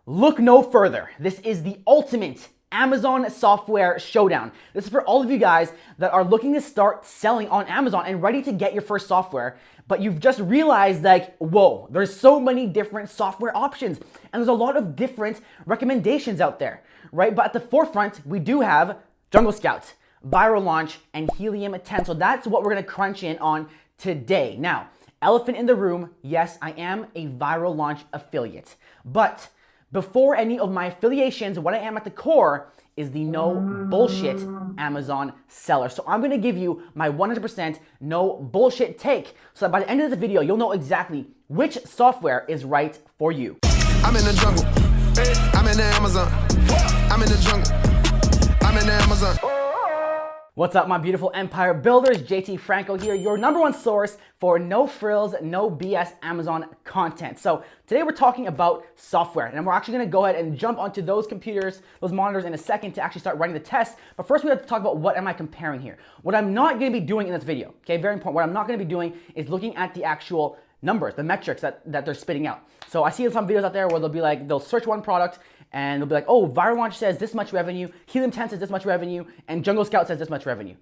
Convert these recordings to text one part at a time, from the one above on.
Look no further. This is the ultimate Amazon software showdown. This is for all of you guys that are looking to start selling on Amazon and ready to get your first software, but you've just realized like, whoa, there's so many different software options and there's a lot of different recommendations out there, right? But at the forefront, we do have Jungle Scout, Viral Launch, and Helium 10. So that's what we're gonna crunch in on today. Now, elephant in the room, yes, I am a Viral Launch affiliate, but before any of my affiliations, what I am at the core is the no bullshit Amazon seller. So I'm gonna give you my 100% no bullshit take so that by the end of the video, you'll know exactly which software is right for you. I'm in the jungle, I'm in the Amazon, I'm in the jungle, I'm in the Amazon. What's up, my beautiful empire builders? JT Franco here, your number one source for no frills, no BS Amazon content. So today we're talking about software, and we're actually gonna go ahead and jump onto those computers, those monitors in a second to actually start running the test. But first we have to talk about what am I comparing here. What I'm not gonna be doing in this video, okay, very important. What I'm not gonna be doing is looking at the actual numbers, the metrics that they're spitting out. So I see some videos out there where they'll be like, they'll search one product and they'll be like, oh, Viral Launch says this much revenue, Helium 10 says this much revenue, and Jungle Scout says this much revenue.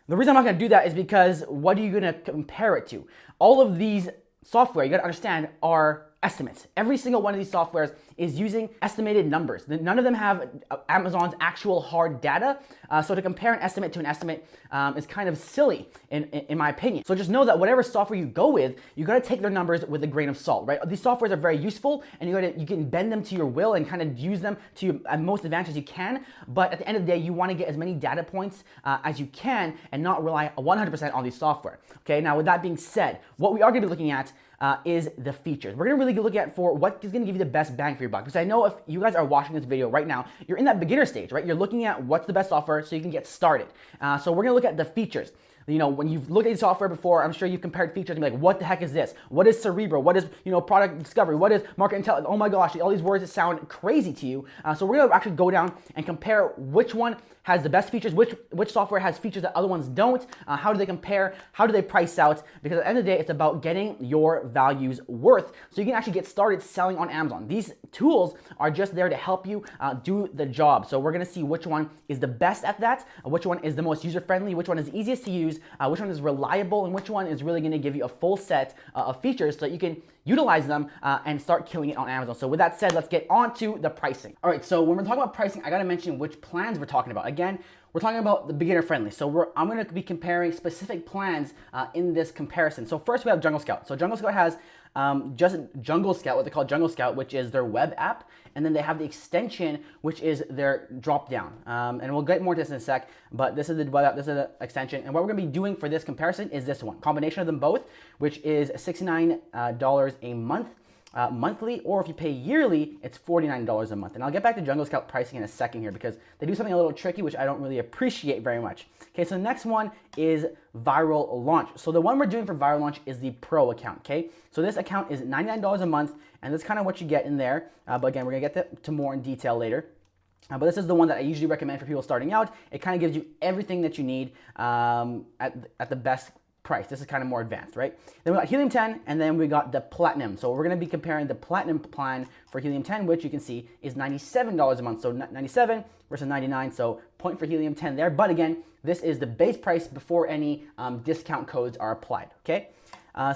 The reason I'm not gonna do that is because what are you gonna compare it to? All of these software, you gotta understand, are estimates. Every single one of these softwares is using estimated numbers. None of them have Amazon's actual hard data. So to compare an estimate to an estimate is kind of silly in my opinion. So just know that whatever software you go with, you gotta take their numbers with a grain of salt, right? These softwares are very useful and you can bend them to your will and kind of use them to your most advantage you can. But at the end of the day, you wanna get as many data points as you can and not rely 100% on these software. Okay, now with that being said, what we are gonna be looking at is the features. We're gonna really look at for what is gonna give you the best bang for your buck. Because I know if you guys are watching this video right now, you're in that beginner stage, right? You're looking at what's the best software so you can get started. So we're gonna look at the features. You know, when you've looked at software before, I'm sure you've compared features and be like, what the heck is this? What is Cerebral? What is, product discovery? What is market intelligence? Oh my gosh, all these words that sound crazy to you. So we're gonna actually go down and compare which one has the best features, which software has features that other ones don't, how do they compare, how do they price out, because at the end of the day, it's about getting your values worth so you can actually get started selling on Amazon. These tools are just there to help you do the job. So we're gonna see which one is the best at that, which one is the most user-friendly, which one is easiest to use, which one is reliable, and which one is really gonna give you a full set of features so that you can utilize them and start killing it on Amazon. So with that said, let's get on to the pricing. All right, so when we're talking about pricing, I gotta mention which plans we're talking about. Again, we're talking about the beginner friendly. So I'm gonna be comparing specific plans in this comparison. So first we have Jungle Scout. So Jungle Scout has just Jungle Scout, what they call Jungle Scout, which is their web app. And then they have the extension, which is their drop down. And we'll get more to this in a sec, but this is the web app, this is the extension. And what we're gonna be doing for this comparison is this one, combination of them both, which is $69 a month. Monthly, or if you pay yearly, it's $49 a month. And I'll get back to Jungle Scout pricing in a second here because they do something a little tricky, which I don't really appreciate very much. Okay, so the next one is Viral Launch. So the one we're doing for Viral Launch is the Pro account, okay? So this account is $99 a month, and that's kind of what you get in there. But again, we're gonna get to more in detail later. But this is the one that I usually recommend for people starting out. It kind of gives you everything that you need at the best price. This is kind of more advanced, right? Then we got Helium 10, and then we got the Platinum. So we're gonna be comparing the Platinum plan for Helium 10, which you can see is $97 a month. So 97 versus 99, so point for Helium 10 there. But again, this is the base price before any discount codes are applied, okay?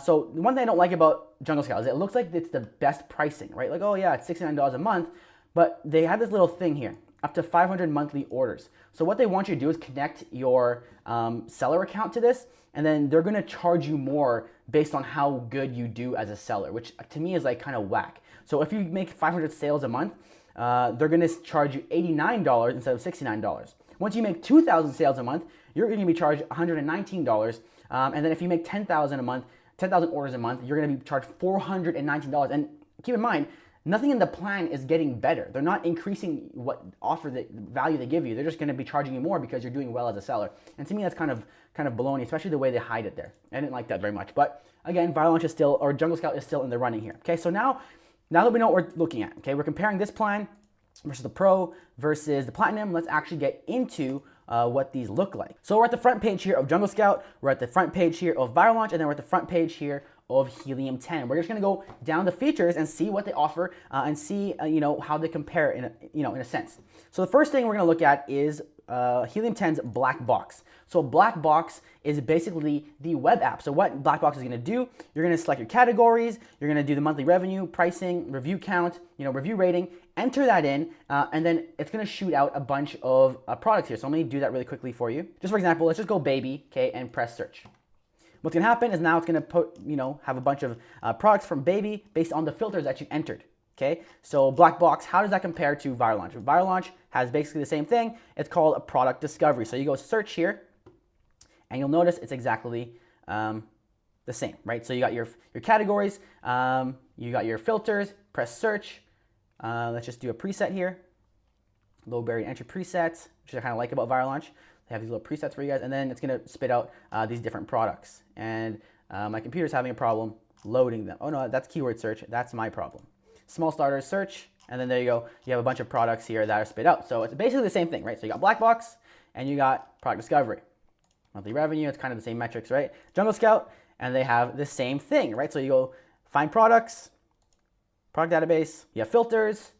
So the one thing I don't like about Jungle Scout is it looks like it's the best pricing, right? Like, oh yeah, it's $69 a month, but they have this little thing here, up to 500 monthly orders. So what they want you to do is connect your seller account to this, and then they're gonna charge you more based on how good you do as a seller, which to me is like kind of whack. So if you make 500 sales a month, they're gonna charge you $89 instead of $69. Once you make 2,000 sales a month, you're gonna be charged $119. And then if you make 10,000 a month, 10,000 orders a month, you're gonna be charged $419. And keep in mind, nothing in the plan is getting better. They're not increasing what offer the value they give you. They're just gonna be charging you more because you're doing well as a seller. And to me, that's kind of baloney, especially the way they hide it there. I didn't like that very much. But again, Viral Launch is still, or Jungle Scout is still in the running here. Okay, so now that we know what we're looking at, okay, we're comparing this plan versus the Pro versus the Platinum. Let's actually get into what these look like. So we're at the front page here of Jungle Scout, we're at the front page here of Viral Launch, and then we're at the front page here of Helium 10. We're just going to go down the features and see what they offer and see how they compare in a sense. So the first thing we're going to look at is Helium 10's black box. So black box is basically the web app. So what black box is going to do, you're going to select your categories, you're going to do the monthly revenue, pricing, review count, review rating, enter that in, and then it's going to shoot out a bunch of products here. So I'm going to do that really quickly for you. Just for example, let's just go baby, okay, and press search. What's going to happen is now it's going to have a bunch of products from baby based on the filters that you entered. Okay, so black box, how does that compare to Viral Launch? Viral Launch has basically the same thing. It's called a product discovery. So you go search here, and you'll notice it's exactly the same, right? So you got your categories, you got your filters, press search. Let's just do a preset here, low barrier entry presets, which I kind of like about Viral Launch. They have these little presets for you guys, and then it's going to spit out these different products. And my computer's having a problem loading them. Oh no, that's keyword search. That's my problem. Small starters search, and then there you go. You have a bunch of products here that are spit out. So it's basically the same thing, right? So you got black box, and you got product discovery. Monthly revenue, it's kind of the same metrics, right? Jungle Scout, and they have the same thing, right? So you go find products, product database, you have filters,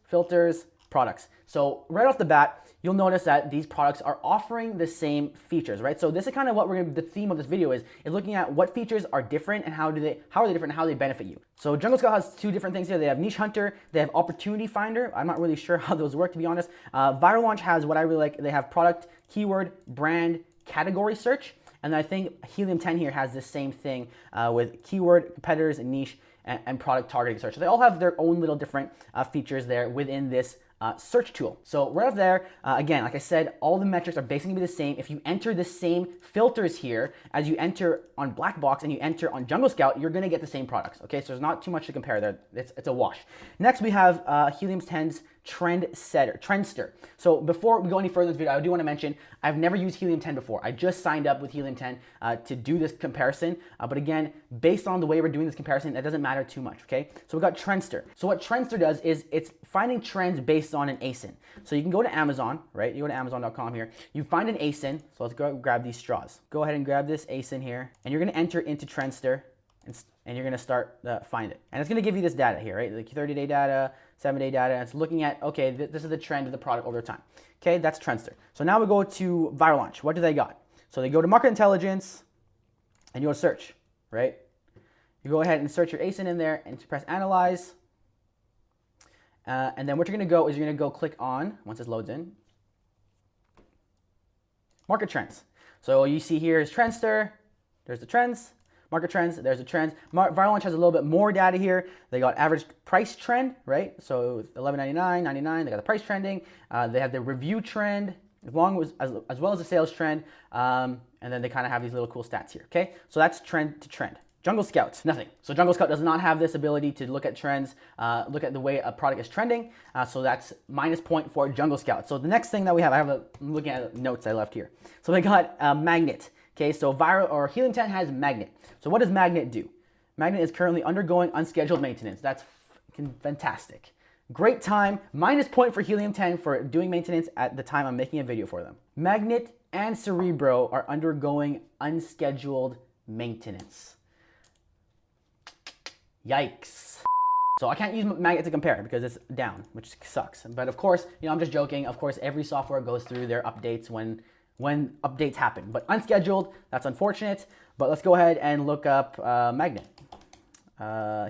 products. So right off the bat, you'll notice that these products are offering the same features, right? So this is kind of what the theme of this video is looking at what features are different and how are they different and how they benefit you. So Jungle Scout has two different things here. They have Niche Hunter, they have Opportunity Finder. I'm not really sure how those work, to be honest. Viral Launch has what I really like. They have product, keyword, brand, category search. And I think Helium 10 here has the same thing with keyword, competitors, and niche, and product targeting search. So they all have their own little different features there within this search tool. So right up there, again, like I said, all the metrics are basically gonna be the same. If you enter the same filters here as you enter on Black Box and you enter on Jungle Scout, you're gonna get the same products. Okay, so there's not too much to compare there. It's a wash. Next, we have Helium 10's Trendster. So before we go any further in this video, I do want to mention I've never used Helium 10 before. I just signed up with Helium 10 to do this comparison. But again, based on the way we're doing this comparison, that doesn't matter too much, okay? So we got Trendster. So what Trendster does is it's finding trends based on an ASIN. So you can go to Amazon, right? You go to Amazon.com here. You find an ASIN. So let's go grab these straws. Go ahead and grab this ASIN here, and you're going to enter into Trendster, and you're going to start find it. And it's going to give you this data here, right? Like 30-day data, 7-day data, and it's looking at, okay, this is the trend of the product over time. Okay, that's Trendster. So now we go to Viral Launch. What do they got? So they go to Market Intelligence, and you go to search, right? You go ahead and search your ASIN in there, and press Analyze. And then what you're going to go is you're going to go click on, once this loads in, Market Trends. So you see here is Trendster, there's the trends. Market trends, there's the trends. Viral Launch has a little bit more data here. They got average price trend, right? So $11.99, $99, they got the price trending. They have the review trend, as well as the sales trend. And then they kind of have these little cool stats here, okay? So that's trend to trend. Jungle Scout, nothing. So Jungle Scout does not have this ability to look at trends, look at the way a product is trending. So that's -0 for Jungle Scout. So the next thing that we have, I'm looking at the notes I left here. So they got Magnet. Okay, so Helium 10 has Magnet. So what does Magnet do? Magnet is currently undergoing unscheduled maintenance. That's fantastic. Great time. -0 for Helium 10 for doing maintenance at the time I'm making a video for them. Magnet and Cerebro are undergoing unscheduled maintenance. Yikes. So I can't use Magnet to compare because it's down, which sucks. But of course, I'm just joking. Of course, every software goes through their updates when updates happen. But unscheduled, that's unfortunate. But let's go ahead and look up Magnet.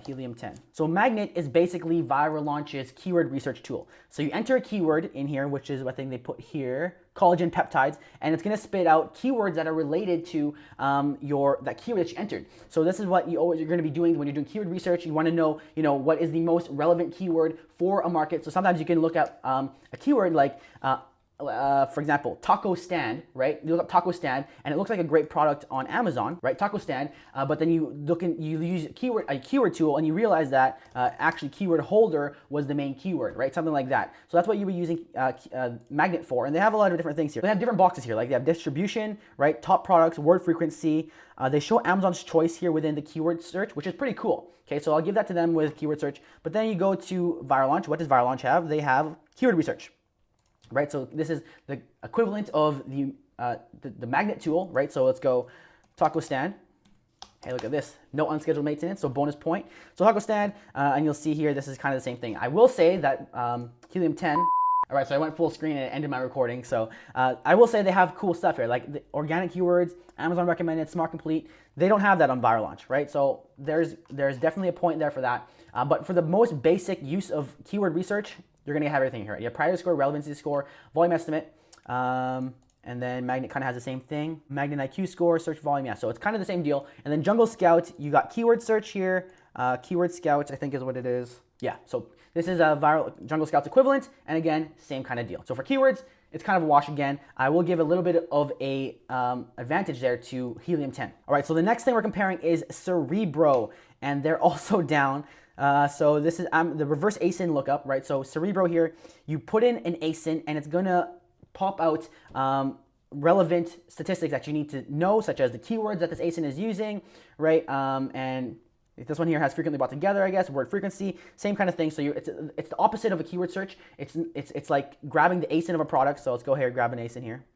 Helium 10. So Magnet is basically Viral Launch's keyword research tool. So you enter a keyword in here, which is what thing they put here, collagen peptides, and it's going to spit out keywords that are related to that keyword that you entered. So this is what you're going to be doing when you're doing keyword research. You want to know, what is the most relevant keyword for a market. So sometimes you can look at a keyword like for example, taco stand, right? You look up taco stand, and it looks like a great product on Amazon, right? Taco stand, but then you use a keyword tool, and you realize that actually keyword holder was the main keyword, right? Something like that. So that's what you were using Magnet for, and they have a lot of different things here. They have different boxes here, like they have distribution, right? Top products, word frequency. They show Amazon's choice here within the keyword search, which is pretty cool. Okay, so I'll give that to them with keyword search. But then you go to Viral Launch. What does Viral Launch have? They have keyword research. Right, so this is the equivalent of the Magnet tool, right? So let's go taco stand, Hey, look at this. No unscheduled maintenance, so bonus point. So taco stand, and you'll see here, this is kind of the same thing. I will say that Helium 10, all right, so I went full screen and it ended my recording. So I will say they have cool stuff here, like the organic keywords, Amazon recommended, Smart Complete. They don't have that on Viral Launch, right? So there's definitely a point there for that. But for the most basic use of keyword research, you're gonna have everything here. You have priority score, relevancy score, volume estimate, and then Magnet kind of has the same thing. Magnet IQ score, search volume, yeah. So it's kind of the same deal. And then Jungle Scout, you got keyword search here. Keyword Scout, I think is what it is. Yeah, so this is a Jungle Scout's equivalent. And again, same kind of deal. So for keywords, it's kind of a wash again. I will give a little bit of a advantage there to Helium 10. All right, so the next thing we're comparing is Cerebro, and they're also down. So this is the reverse ASIN lookup, right? So Cerebro here, you put in an ASIN and it's gonna pop out relevant statistics that you need to know, such as the keywords that this ASIN is using, right? And this one here has frequently bought together, I guess, word frequency, same kind of thing. So it's the opposite of a keyword search. It's like grabbing the ASIN of a product. So let's go here, grab an ASIN here.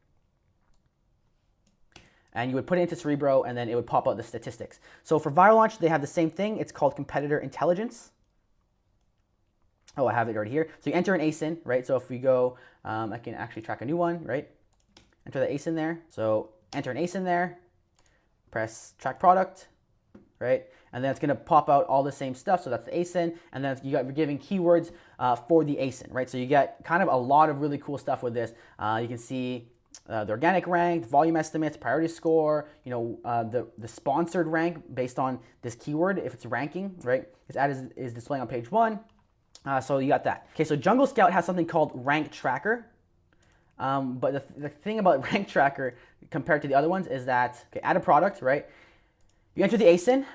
And you would put it into Cerebro, and then it would pop out the statistics. So for Viral Launch, they have the same thing. It's called competitor intelligence. Oh, I have it right here. So you enter an ASIN, right? So if we go, I can actually track a new one, right? Enter the ASIN there. So enter an ASIN there, press track product, right? And then it's gonna pop out all the same stuff. So that's the ASIN, and then you're giving keywords for the ASIN, right? So you get kind of a lot of really cool stuff with this. You can see the organic rank, volume estimates, priority score, you know, the sponsored rank based on this keyword, if it's ranking, right? This ad is displaying on page 1. So you got that. Okay, so Jungle Scout has something called Rank Tracker. But the thing about Rank Tracker compared to the other ones is that, okay, add a product, right? You enter the ASIN,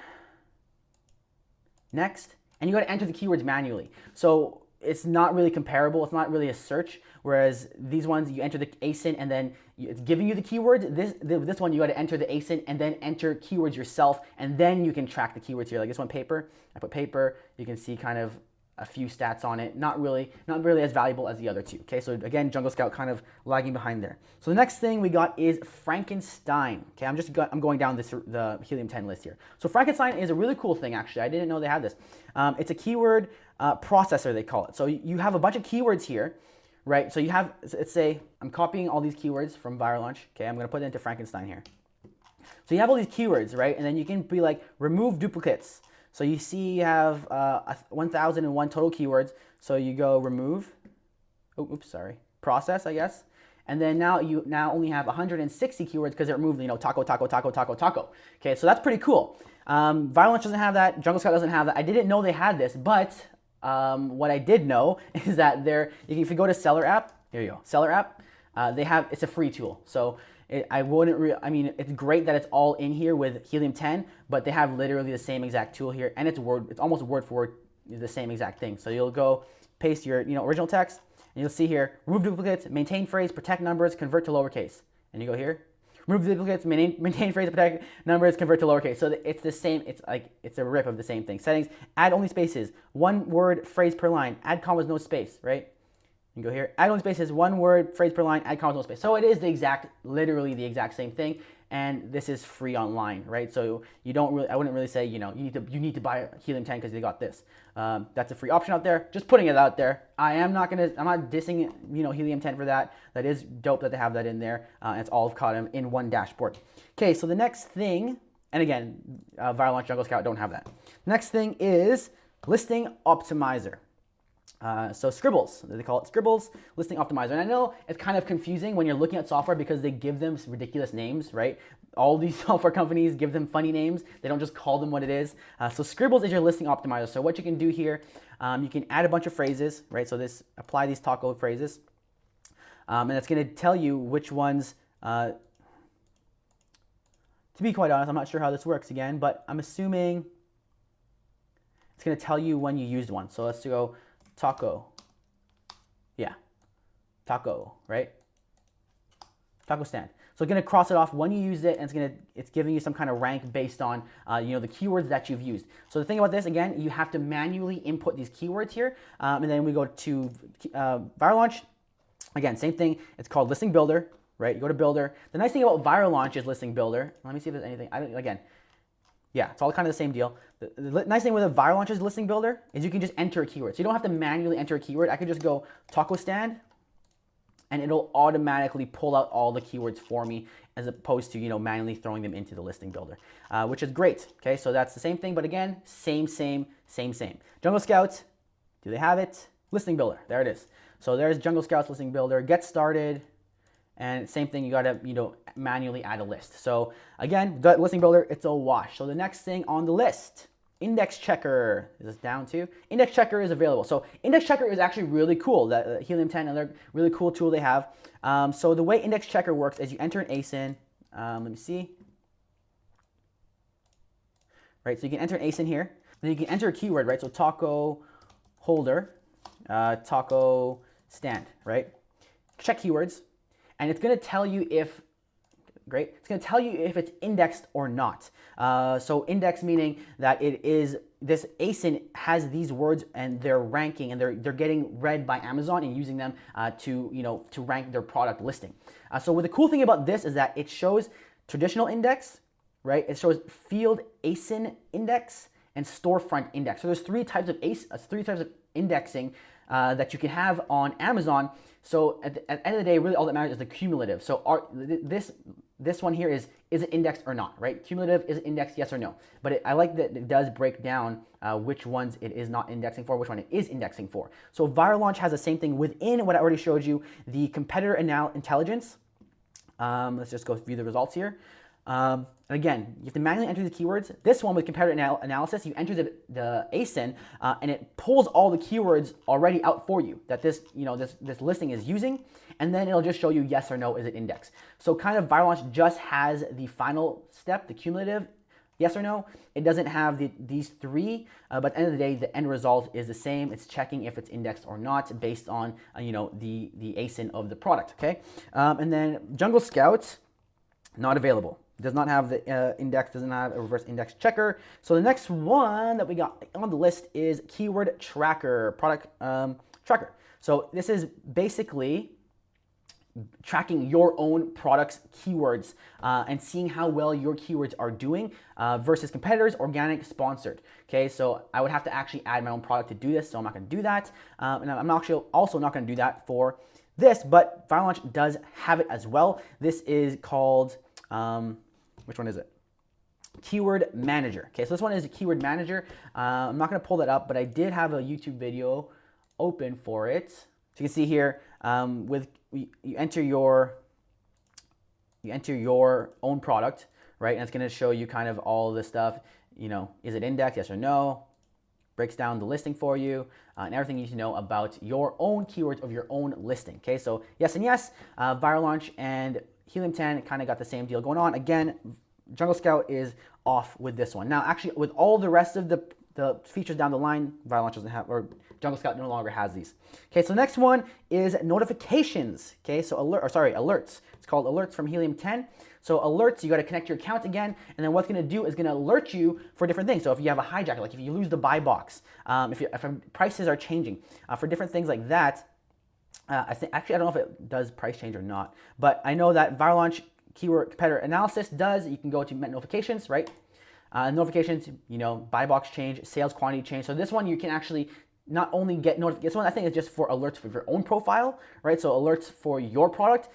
next, and you got to enter the keywords manually. So it's not really comparable. It's not really a search. Whereas these ones, you enter the ASIN and then it's giving you the keywords. This one, you got to enter the ASIN and then enter keywords yourself, and then you can track the keywords here. Like this one, paper. I put paper. You can see kind of a few stats on it. Not really as valuable as the other two. Okay, so again, Jungle Scout kind of lagging behind there. So the next thing we got is Frankenstein. Okay, I'm going down the Helium 10 list here. So Frankenstein is a really cool thing, actually. I didn't know they had this. It's a keyword processor, they call it. So you have a bunch of keywords here, right? So you have, let's say, I'm copying all these keywords from Viral Launch. Okay, I'm gonna put it into Frankenstein here. So you have all these keywords, right? And then you can be like, remove duplicates. So you see you have 1,001 total keywords. So you go remove, process, I guess. And then now you only have 160 keywords because it removed, you know, taco, taco, taco, taco, taco. Okay, so that's pretty cool. Viral Launch doesn't have that. Jungle Scout doesn't have that. I didn't know they had this, but what I did know is that if you go to Seller app, here you go, Seller app, it's a free tool. So I mean, it's great that it's all in here with Helium 10, but they have literally the same exact tool here, and it's almost word for word the same exact thing. So you'll go paste your original text, and you'll see here, remove duplicates, maintain phrase, protect numbers, convert to lowercase. And you go here, remove duplicates, maintain phrase, protect numbers, convert to lowercase. So it's the same, it's a rip of the same thing. Settings, add only spaces, one word phrase per line, add commas, no space, right? You go here, add only spaces, one word, phrase per line, add commas, no space. So it is literally the exact same thing, and this is free online, right? So I wouldn't really say, you know, you need to buy Helium 10 because they got this. That's a free option out there. Just putting it out there. I'm not dissing, you know, Helium 10 for that. That is dope that they have that in there. It's all caught in one dashboard. Okay, so the next thing, and again, Viral Launch, Jungle Scout don't have that. Next thing is Listing Optimizer. So Scribbles, they call it Scribbles Listing Optimizer. And I know it's kind of confusing when you're looking at software because they give them ridiculous names, right? All these software companies give them funny names. They don't just call them what it is. So Scribbles is your listing optimizer. So what you can do here, you can add a bunch of phrases, right? So apply these taco phrases. And it's going to tell you which ones, to be quite honest, I'm not sure how this works again, but I'm assuming it's going to tell you when you used one. So let's go taco. Yeah. Taco, right? Taco stand. So it's going to cross it off when you use it, and it's giving you some kind of rank based on you know, the keywords that you've used. So the thing about this, again, you have to manually input these keywords here, and then we go to Viral Launch. Again, same thing. It's called Listing Builder, right? You go to Builder. The nice thing about Viral Launch is Listing Builder. Let me see if there's anything. Yeah, it's all kind of the same deal. The nice thing with a viral launches listing builder is you can just enter a keyword. So you don't have to manually enter a keyword. I could just go taco stand, and it'll automatically pull out all the keywords for me, as opposed to, you know, manually throwing them into the listing builder, which is great. Okay, so that's the same thing, but again, same. Jungle Scouts, do they have it? Listing builder, there it is. So there's Jungle Scouts listing builder. Get started, and same thing. You gotta, you know, manually add a list. So again, the listing builder, it's a wash. So the next thing on the list, index checker. Is this down too? Index checker is available. So index checker is actually really cool. The Helium 10, another really cool tool they have. So the way index checker works is you enter an ASIN. Let me see. Right, so you can enter an ASIN here. Then you can enter a keyword, right? So taco holder, taco stand, right? Check keywords, and it's gonna tell you if, great, it's gonna tell you if it's indexed or not. So index meaning that it is, this ASIN has these words and they're ranking, and they're getting read by Amazon and using them to, you know, to rank their product listing. So what the cool thing about this is that it shows traditional index, right? It shows field ASIN index and storefront index. So there's three types of indexing that you can have on Amazon. So at the end of the day, really all that matters is the cumulative. So this one here is it indexed or not, right? Cumulative, is it indexed, yes or no? But I like that it does break down which ones it is not indexing for, which one it is indexing for. So Viral Launch has the same thing within what I already showed you, the competitor intelligence. Let's just go view the results here. And again, you have to manually enter the keywords. This one with competitor analysis, you enter the ASIN, and it pulls all the keywords already out for you that this, you know, this listing is using, and then it'll just show you yes or no, is it indexed. So kind of Viral Launch just has the final step, the cumulative, yes or no. It doesn't have these three, but at the end of the day, the end result is the same. It's checking if it's indexed or not based on you know, the ASIN of the product. Okay, and then Jungle Scout, not available. Does not have the index, doesn't have a reverse index checker. So the next one that we got on the list is keyword tracker, product tracker. So this is basically tracking your own product's keywords and seeing how well your keywords are doing versus competitors, organic, sponsored. Okay, so I would have to actually add my own product to do this, so I'm not going to do that. And I'm actually also not going to do that for this, but Viral Launch does have it as well. This is called, which one is it? Keyword Manager. Okay, so this one is a Keyword Manager. I'm not going to pull that up, but I did have a YouTube video open for it. So you can see here, you enter your own product, right? And it's going to show you kind of all this stuff. You know, is it indexed? Yes or no? Breaks down the listing for you and everything you need to know about your own keywords of your own listing. Okay, so yes and yes. Viral Launch and Helium 10 kind of got the same deal going on. Again, Jungle Scout is off with this one. Now, actually, with all the rest of the features down the line, Viral Launch doesn't have, or Jungle Scout no longer has these. Okay, so the next one is notifications. Okay, so alerts. It's called alerts from Helium 10. So alerts, you got to connect your account again, and then what's going to do is going to alert you for different things. So if you have a hijacker, like if you lose the buy box, if prices are changing, for different things like that. I don't know if it does price change or not, but I know that Viral Launch keyword competitor analysis does. You can go to notifications, right? Notifications, you know, buy box change, sales quantity change. So this one you can actually not only get notifications. This one I think is just for alerts for your own profile, right? So alerts for your product.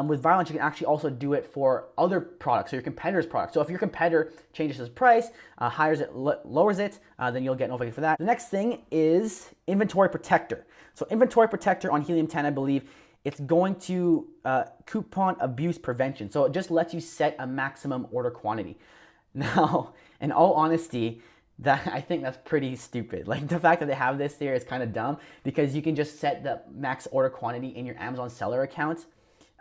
With Viral Launch, you can actually also do it for other products, so your competitor's product. So if your competitor changes his price, hires it, lowers it, then you'll get notified for that. The next thing is Inventory Protector. So Inventory Protector on Helium 10, I believe, it's going to coupon abuse prevention. So it just lets you set a maximum order quantity. Now, in all honesty, I think that's pretty stupid. Like the fact that they have this here is kind of dumb, because you can just set the max order quantity in your Amazon seller account,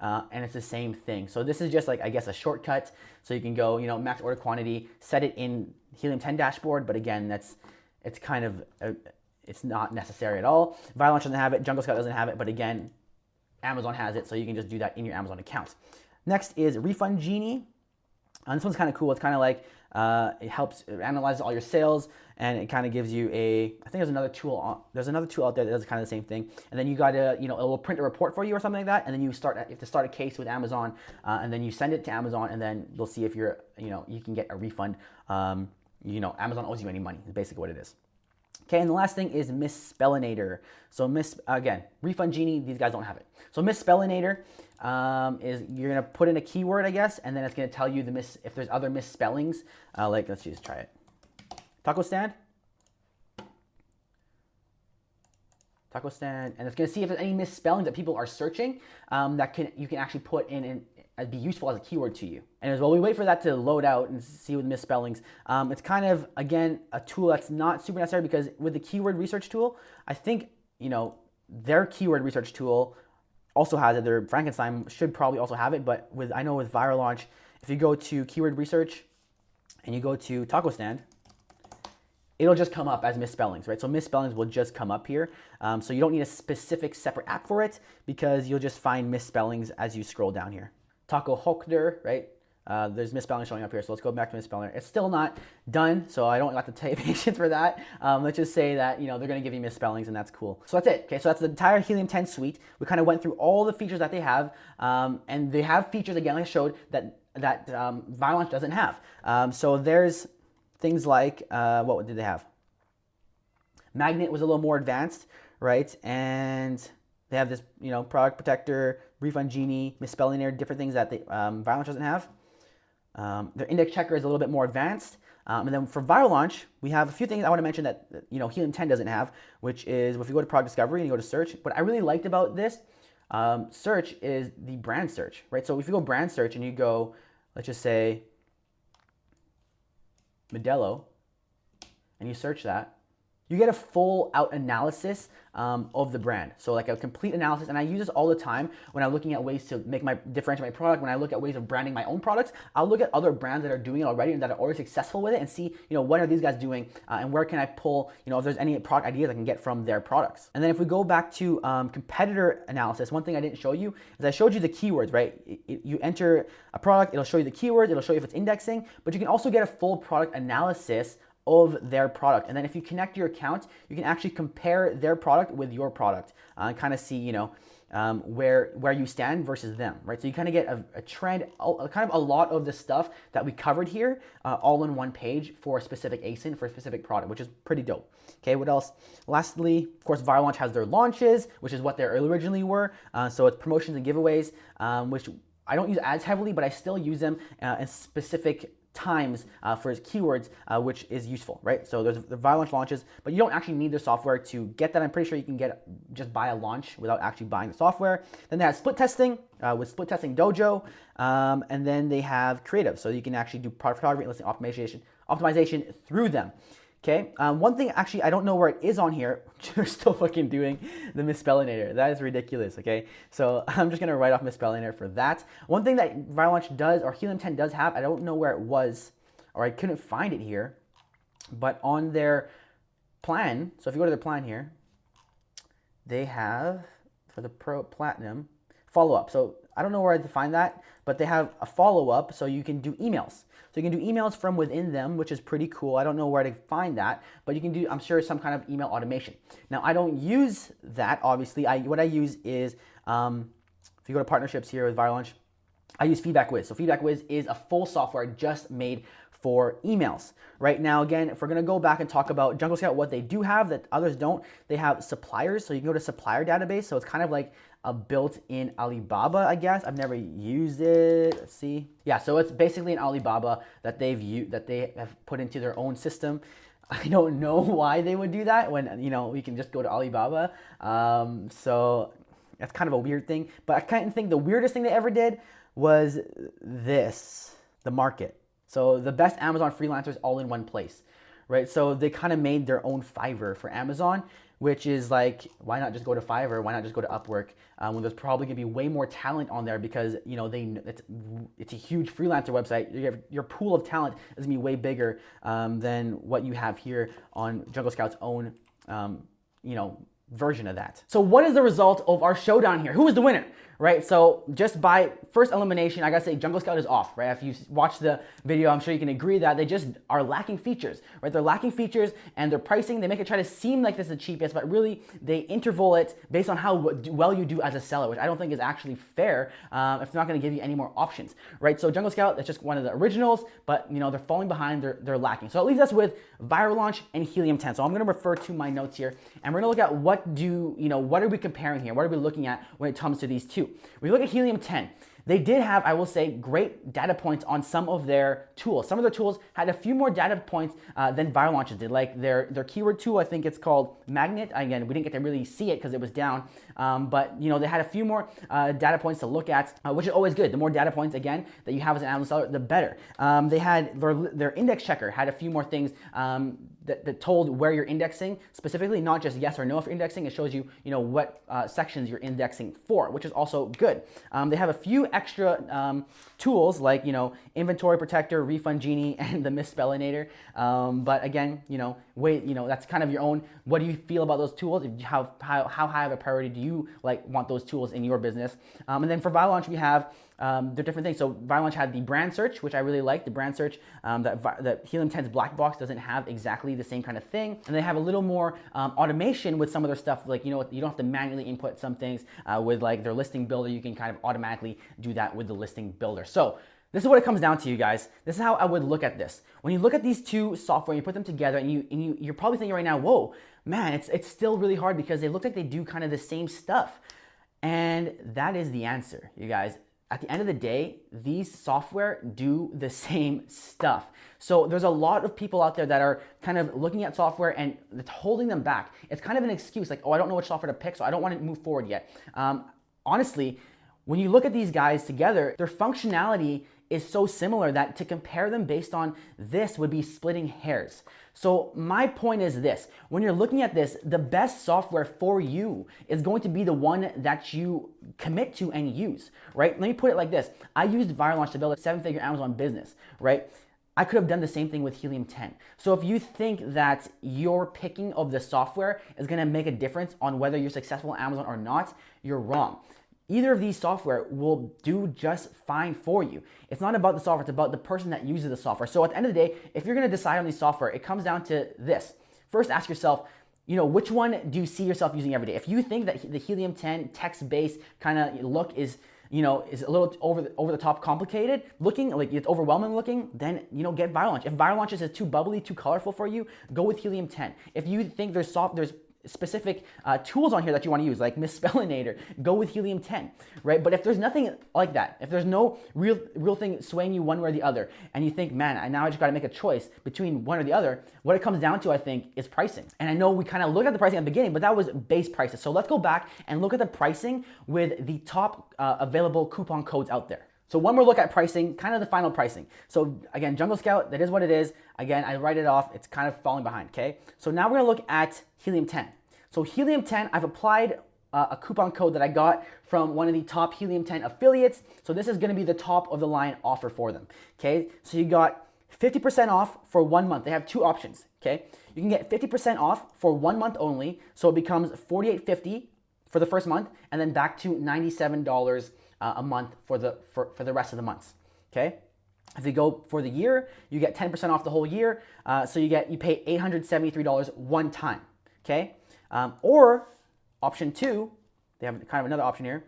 and it's the same thing. So this is just like, I guess, a shortcut. So you can go, you know, max order quantity, set it in Helium 10 dashboard, but again, it's kind of it's not necessary at all. Viral Launch doesn't have it, Jungle Scout doesn't have it, but again, Amazon has it, so you can just do that in your Amazon account. Next is Refund Genie. And this one's kind of cool. It's kind of like it helps analyze all your sales, and it kind of gives you I think there's another tool out there that does kind of the same thing. And then you got to, you know, it will print a report for you or something like that, and then you have to start a case with Amazon, and then you send it to Amazon, and then they'll see if you can get a refund Amazon owes you any money, is basically what it is. Okay, and the last thing is misspellinator. So again, Refund Genie, these guys don't have it. So misspellinator is you're gonna put in a keyword, I guess, and then it's gonna tell you if there's other misspellings. Like, let's just try it. Taco stand. Taco stand, and it's going to see if there's any misspellings that people are searching you can actually put in and be useful as a keyword to you. And as well, we wait for that to load out and see with misspellings. It's kind of, again, a tool that's not super necessary because with the keyword research tool, I think, their keyword research tool also has it. Their Frankenstein should probably also have it, but I know with Viral Launch, if you go to keyword research and you go to taco stand, it'll just come up as misspellings, right? So misspellings will just come up here. So you don't need a specific separate app for it because you'll just find misspellings as you scroll down here. Taco Hochder, right? There's misspelling showing up here. So let's go back to misspelling. It's still not done, so I don't got the patience for that. Let's just say that, they're gonna give you misspellings and that's cool. So that's it, okay? So that's the entire Helium 10 suite. We kind of went through all the features that they have, and they have features, again, like I showed, that Viral Launch doesn't have. So there's things like, what did they have? Magnet was a little more advanced, right? And they have this, product protector, refund genie, misspellinator, different things that Viral Launch doesn't have. Their index checker is a little bit more advanced. And then for Viral Launch, we have a few things I want to mention that, Helium 10 doesn't have, which is if you go to product discovery and you go to search, what I really liked about this search is the brand search, right? So if you go brand search and you go, let's just say, Modelo, and you search that, you get a full out analysis of the brand. So like a complete analysis, and I use this all the time when I'm looking at ways to differentiate my product. When I look at ways of branding my own products, I'll look at other brands that are doing it already and that are already successful with it and see, what are these guys doing and where can I pull, if there's any product ideas I can get from their products. And then if we go back to competitor analysis, one thing I didn't show you is I showed you the keywords, right? You enter a product, it'll show you the keywords, it'll show you if it's indexing, but you can also get a full product analysis of their product. And then if you connect your account, you can actually compare their product with your product and kind of see, where you stand versus them, right? So you kind of get a trend, kind of a lot of the stuff that we covered here all in one page for a specific ASIN, for a specific product, which is pretty dope. Okay, what else? Lastly, of course, Viral Launch has their launches, which is what they originally were. So it's promotions and giveaways, which I don't use as heavily, but I still use them in specific times for keywords, which is useful, right? So there's the Viral Launch launches, but you don't actually need the software to get that. I'm pretty sure you can just buy a launch without actually buying the software. Then they have split testing with Split Testing Dojo, and then they have creative, so you can actually do product photography and listing optimization through them. Okay, one thing actually I don't know where it is on here. They're still fucking doing the misspellinator. That is ridiculous. Okay, so I'm just gonna write off misspellinator for that. One thing that Viral Launch does, or Helium 10 does have, I don't know where it was, or I couldn't find it here, but on their plan. So if you go to their plan here, they have for the Pro Platinum follow-up. So I don't know where to find that, but they have a follow-up, so you can do emails. So you can do emails from within them, which is pretty cool. I don't know where to find that, but you can do, I'm sure, some kind of email automation. Now, I don't use that, obviously. What I use is, if you go to partnerships here with Viral Launch, I use Feedback Wiz. So Feedback Wiz is a full software just made for emails. Right now, again, if we're gonna go back and talk about Jungle Scout, what they do have that others don't, they have suppliers. So you can go to supplier database. So it's kind of like a built-in Alibaba, I guess. I've never used it. Let's see. Yeah, so it's basically an Alibaba that they have put into their own system. I don't know why they would do that when we can just go to Alibaba. So that's kind of a weird thing. But I kind of think the weirdest thing they ever did was this, the market. So the best Amazon freelancers all in one place, right? So they kind of made their own Fiverr for Amazon, which is like, why not just go to Fiverr? Why not just go to Upwork? When there's probably gonna be way more talent on there because it's a huge freelancer website. Your pool of talent is gonna be way bigger than what you have here on Jungle Scout's own, version of that. So what is the result of our showdown here? Who is the winner? right? So just by first elimination, I gotta say Jungle Scout is off, right? If you watch the video, I'm sure you can agree that they just are lacking features, right? They're lacking features, and their pricing, they make it try to seem like this is the cheapest, but really they interval it based on how well you do as a seller, which I don't think is actually fair if they're not gonna give you any more options, right? So Jungle Scout, that's just one of the originals, but they're falling behind, they're lacking. So it leaves us with Viral Launch and Helium 10. So I'm gonna refer to my notes here, and we're gonna look at what are we comparing here? What are we looking at when it comes to these two? We look at Helium 10. They did have, I will say, great data points on some of their tools. Some of their tools had a few more data points than Viral Launches did. Like their keyword tool, I think it's called Magnet. Again, we didn't get to really see it because it was down. But they had a few more data points to look at, which is always good. The more data points, again, that you have as an Amazon seller, the better. They had their index checker had a few more things that told where you're indexing, specifically not just yes or no if you're indexing. It shows you, what sections you're indexing for, which is also good. They have a few extra tools like, Inventory Protector, Refund Genie, and the Misspellinator. But again, that's kind of your own. What do you feel about those tools? How high of a priority do you want those tools in your business? And then for Viral Launch, we have they're different things. So Viral Launch had the brand search, which I really like. The brand search that Helium 10's black box doesn't have exactly the same kind of thing. And they have a little more automation with some of their stuff. Like, you don't have to manually input some things with their listing builder. You can kind of automatically do that with the listing builder. So this is what it comes down to, you guys. This is how I would look at this. When you look at these two software, you put them together, and you're probably thinking right now, whoa, man, it's still really hard because they look like they do kind of the same stuff. And that is the answer, you guys. At the end of the day, these software do the same stuff. So there's a lot of people out there that are kind of looking at software and it's holding them back. It's kind of an excuse, like, oh, I don't know which software to pick, so I don't want to move forward yet. Honestly, when you look at these guys together, their functionality is so similar that to compare them based on this would be splitting hairs. So my point is this: when you're looking at this, the best software for you is going to be the one that you commit to and use, right? Let me put it like this. I used Viral Launch to build a 7-figure Amazon business, right? I could have done the same thing with Helium 10. So if you think that your picking of the software is gonna make a difference on whether you're successful on Amazon or not, you're wrong. Either of these software will do just fine for you. It's not about the software, it's about the person that uses the software. So at the end of the day, if you're gonna decide on these software, it comes down to this. First, ask yourself, which one do you see yourself using every day? If you think that the Helium 10 text-based kind of look is a little over the top complicated looking, like it's overwhelming looking, then get Viral Launch. If Viral Launch is too bubbly, too colorful for you, go with Helium 10. If you think there's specific tools on here that you want to use, like Misspellinator, go with Helium 10, right? But if there's nothing like that, if there's no real thing swaying you one way or the other, and you think, man, now I just got to make a choice between one or the other, what it comes down to, I think, is pricing. And I know we kind of looked at the pricing at the beginning, but that was base prices. So let's go back and look at the pricing with the top available coupon codes out there. So one more look at pricing, kind of the final pricing. So again, Jungle Scout, that is what it is. Again, I write it off. It's kind of falling behind, okay? So now we're gonna look at Helium 10. So Helium 10, I've applied a coupon code that I got from one of the top Helium 10 affiliates. So this is gonna be the top of the line offer for them, okay? So you got 50% off for 1 month. They have two options, okay? You can get 50% off for 1 month only. So it becomes $48.50 for the first month, and then back to $97 a month for the rest of the months, okay? If you go for the year, you get 10% off the whole year, so you pay $873 one time, okay? Or option two, they have kind of another option here.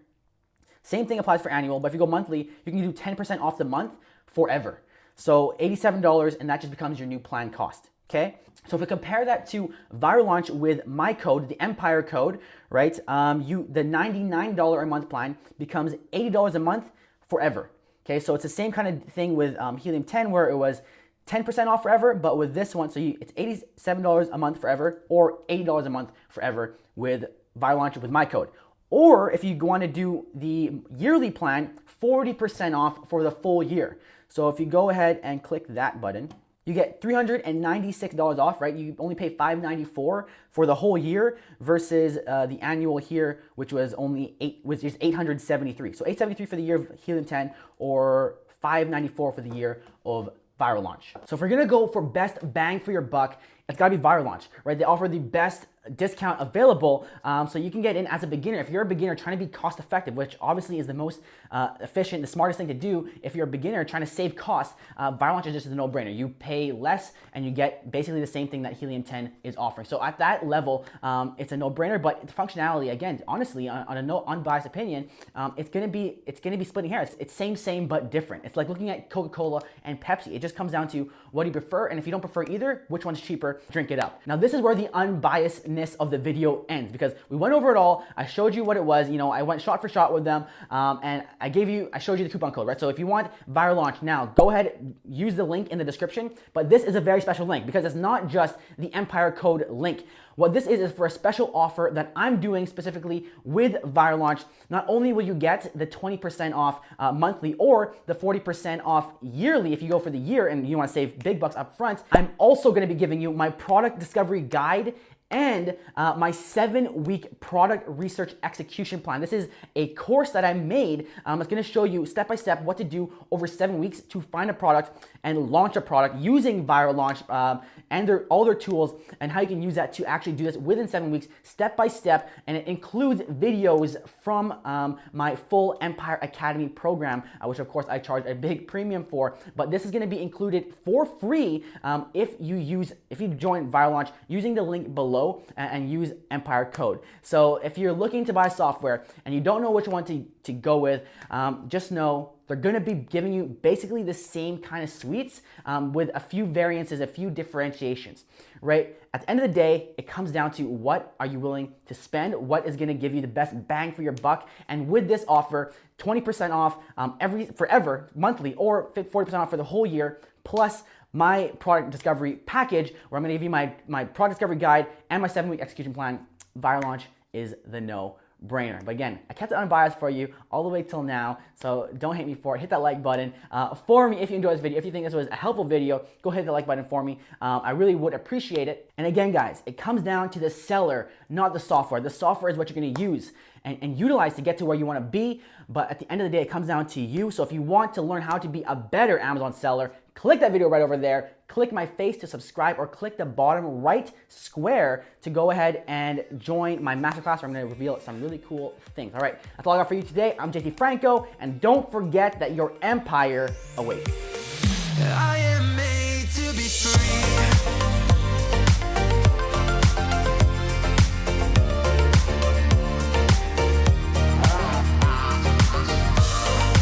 Same thing applies for annual, but if you go monthly, you can do 10% off the month forever. So $87, and that just becomes your new plan cost, okay? So if we compare that to Viral Launch with my code, the Empire code, right? The $99 a month plan becomes $80 a month forever. Okay, so it's the same kind of thing with Helium 10 where it was 10% off forever, but with this one, it's $87 a month forever or $80 a month forever with Viral Launch with my code. Or if you want to do the yearly plan, 40% off for the full year. So if you go ahead and click that button, you get $396 off, right? You only pay $594 for the whole year versus the annual here, which was $873. So $873 for the year of Helium 10 or $594 for the year of Viral Launch. So if we're gonna go for best bang for your buck, it's gotta be Viral Launch, right? They offer the best discount available, so you can get in as a beginner. If you're a beginner trying to be cost effective, which obviously is the most efficient, the smartest thing to do if you're a beginner trying to save costs, Viral Launch is just a no-brainer. You pay less and you get basically the same thing that Helium 10 is offering. So at that level, it's a no-brainer, but the functionality, again, honestly, on a no unbiased opinion, it's gonna be splitting hairs. It's same but different. It's like looking at Coca-Cola and Pepsi. It just comes down to what do you prefer, and if you don't prefer either, which one's cheaper, drink it up. Now this is where the unbiasedness of the video ends, because we went over it all. I showed you what it was. I went shot for shot with them, and I showed you the coupon code, right? So if you want Viral Launch now, go ahead, use the link in the description. But this is a very special link because it's not just the Empire code link. What this is for a special offer that I'm doing specifically with Viral Launch. Not only will you get the 20% off monthly or the 40% off yearly if you go for the year and you want to save big bucks up front, I'm also going to be giving you my product discovery guide and my 7-week product research execution plan. This is a course that I made. It's gonna show you step by step what to do over 7 weeks to find a product and launch a product using Viral Launch and all their tools, and how you can use that to actually do this within 7 weeks, step by step. And it includes videos from my full Empire Academy program, which of course I charge a big premium for. But this is gonna be included for free if you join Viral Launch using the link below and use Empire code. So if you're looking to buy software and you don't know which one to go with, just know they're going to be giving you basically the same kind of suites with a few variances, a few differentiations, right? At the end of the day, it comes down to what are you willing to spend, what is going to give you the best bang for your buck. And with this offer, 20% off forever monthly, or 40% off for the whole year, plus my product discovery package, where I'm gonna give you my product discovery guide and my 7-week execution plan. Viral Launch is the no-brainer. But again, I kept it unbiased for you all the way till now, so don't hate me for it. Hit that like button for me if you enjoyed this video. If you think this was a helpful video, go hit the like button for me. I really would appreciate it. And again, guys, it comes down to the seller, not the software. The software is what you're gonna use and utilize to get to where you want to be. But at the end of the day, it comes down to you. So if you want to learn how to be a better Amazon seller, click that video right over there, click my face to subscribe, or click the bottom right square to go ahead and join my masterclass where I'm going to reveal some really cool things. All right, that's all I got for you today. I'm JT Franco, and don't forget that your empire awaits. I am made to be free.